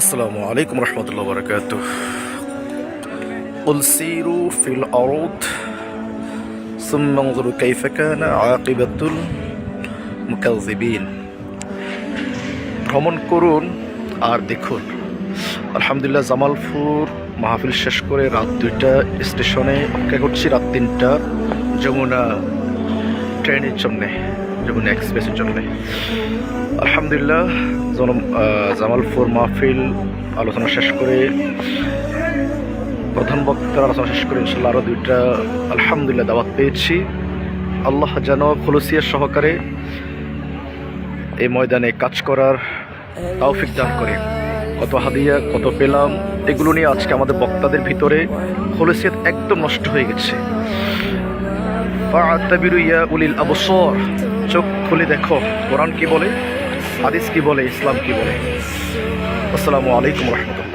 আসসালামু আলাইকুম রহমতুল্লাহ বারাকাতুহ। قل سيروا في الأرض ثم انظروا كيف كان عاقبة المكذبين। ভ্রমণ করুন আর দেখুন। আলহামদুলিল্লাহ, জামালপুর মাহফিল শেষ করে রাত 2টা স্টেশনে অপেক্ষা করছি, রাত 3টা যমুনা ট্রেনের জন্যে, যমুনা এক্সপ্রেসের জন্যে। আলহামদুলিল্লাহ, জামালপুর মাহফিল আলোচনা শেষ করে, প্রধান বক্তার আলোচনা শেষ করে ইনশাল্লাহ আরও 2টা আলহামদুলিল্লাহ দাওয়াত পেয়েছি। আল্লাহ যেন খুলুসিয়ার সহকারে এই ময়দানে কাজ করার তৌফিক দান করে। কত হাদিয়া কত পেলাম, এগুলো নিয়ে আজকে আমাদের বক্তাদের ভিতরে খুলুসিয়াত একদম নষ্ট হয়ে গেছে। ফাআতাবিরু ইয়া উলিল আবসার, চোখ খুলে দেখো কোরআন কি বলে, হাদিস কি বলে, ইসলাম কি বলে। আসসালামু আলাইকুম রহমতুল্লাহ।